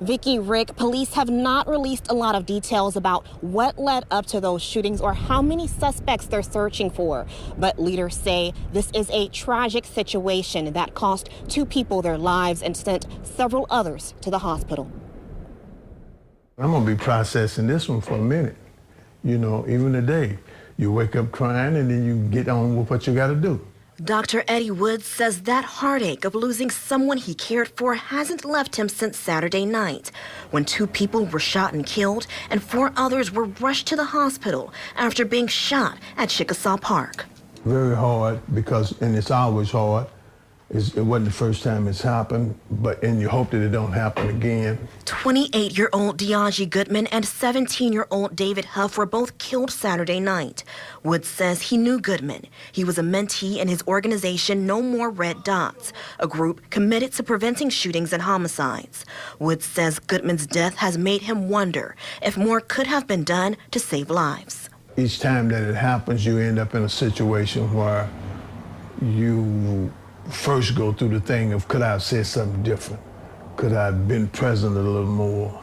Vicki, Rick, police have not released a lot of details about what led up to those shootings or how many suspects they're searching for. But leaders say this is a tragic situation that cost 2 people their lives and sent several others to the hospital. I'm gonna be processing this one for a minute. You know, even today, you wake up crying and then you get on with what you gotta do. Dr. Eddie Woods says that heartache of losing someone he cared for hasn't left him since Saturday night, when 2 people were shot and killed and 4 others were rushed to the hospital after being shot at Chickasaw Park. Very hard and it's always hard. It wasn't the first time it's happened, and you hope that it don't happen again. 28-year-old Deonji Goodman and 17-year-old David Huff were both killed Saturday night. Woods says he knew Goodman. He was a mentee in his organization No More Red Dots, a group committed to preventing shootings and homicides. Woods says Goodman's death has made him wonder if more could have been done to save lives. Each time that it happens, you end up in a situation where you first go through the thing of, could I have said something different? Could I have been present a little more?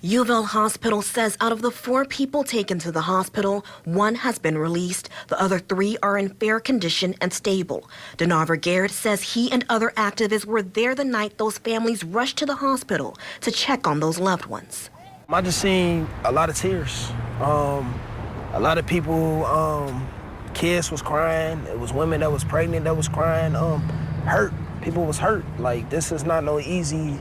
UofL Hospital says out of the 4 people taken to the hospital, 1 has been released. The other 3 are in fair condition and stable. Denarver Garrett says he and other activists were there the night those families rushed to the hospital to check on those loved ones. I just seen a lot of tears. A lot of people, kids was crying. It was women that was pregnant that was crying. Hurt. People was hurt. Like, this is not no easy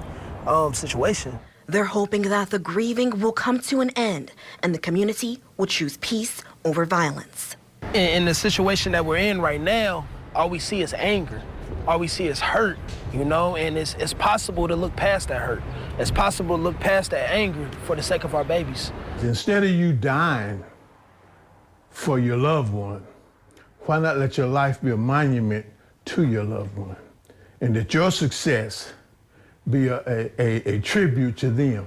situation. They're hoping that the grieving will come to an end and the community will choose peace over violence. In the situation that we're in right now, all we see is anger. All we see is hurt, you know, and it's possible to look past that hurt. It's possible to look past that anger for the sake of our babies. Instead of you dying for your loved one, why not let your life be a monument to your loved one, and that your success be a tribute to them.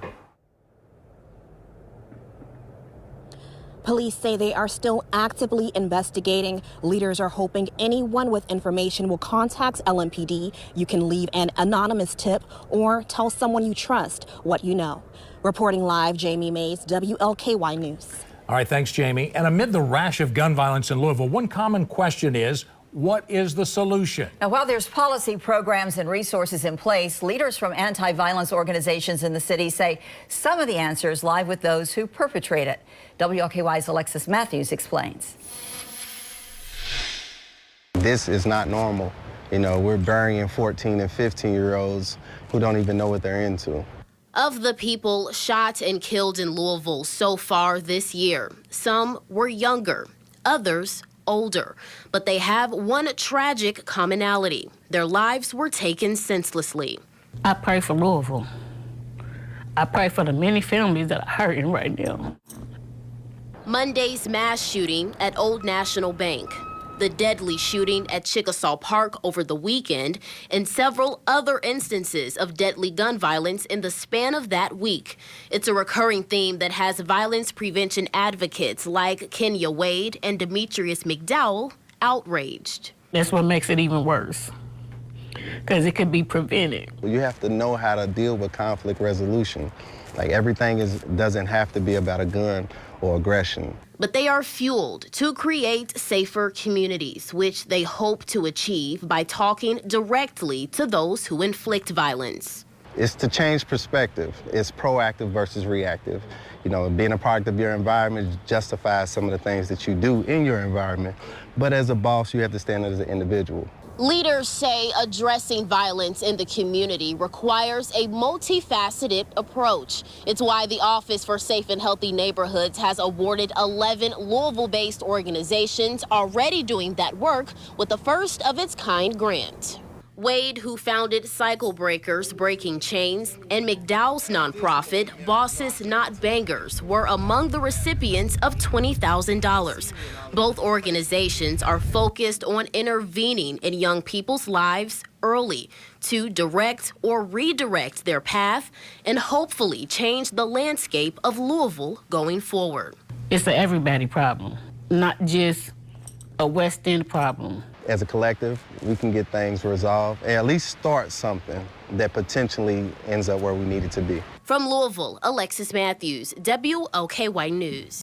Police say they are still actively investigating. Leaders are hoping anyone with information will contact LMPD. You can leave an anonymous tip or tell someone you trust what you know. Reporting live, Jamie Mays, WLKY News. All right, thanks, Jamie. And amid the rash of gun violence in Louisville, one common question is, what is the solution? Now, while there's policy programs and resources in place, leaders from anti-violence organizations in the city say some of the answers lie with those who perpetrate it. WLKY's Alexis Matthews explains. This is not normal. You know, we're burying 14 and 15-year-olds who don't even know what they're into. Of the people shot and killed in Louisville so far this year, some were younger, others older, but they have one tragic commonality. Their lives were taken senselessly. I pray for Louisville. I pray for the many families that are hurting right now. Monday's mass shooting at Old National Bank, the deadly shooting at Chickasaw Park over the weekend, and several other instances of deadly gun violence in the span of that week. It's a recurring theme that has violence prevention advocates like Kenya Wade and Demetrius McDowell outraged. That's what makes it even worse, because it can be prevented. You have to know how to deal with conflict resolution. Like, everything doesn't have to be about a gun or aggression. But they are fueled to create safer communities, which they hope to achieve by talking directly to those who inflict violence. It's to change perspective. It's proactive versus reactive. You know, being a product of your environment justifies some of the things that you do in your environment. But as a boss, you have to stand as an individual. Leaders say addressing violence in the community requires a multifaceted approach. It's why the Office for Safe and Healthy Neighborhoods has awarded 11 Louisville-based organizations already doing that work with a first-of-its-kind grant. Wade, who founded Cycle Breakers Breaking Chains, and McDowell's nonprofit, Bosses Not Bangers, were among the recipients of $20,000. Both organizations are focused on intervening in young people's lives early to direct or redirect their path and hopefully change the landscape of Louisville going forward. It's an everybody problem, not just a West End problem. as a collective, we can get things resolved and at least start something that potentially ends up where we need it to be. From Louisville, Alexis Matthews, WOKY News.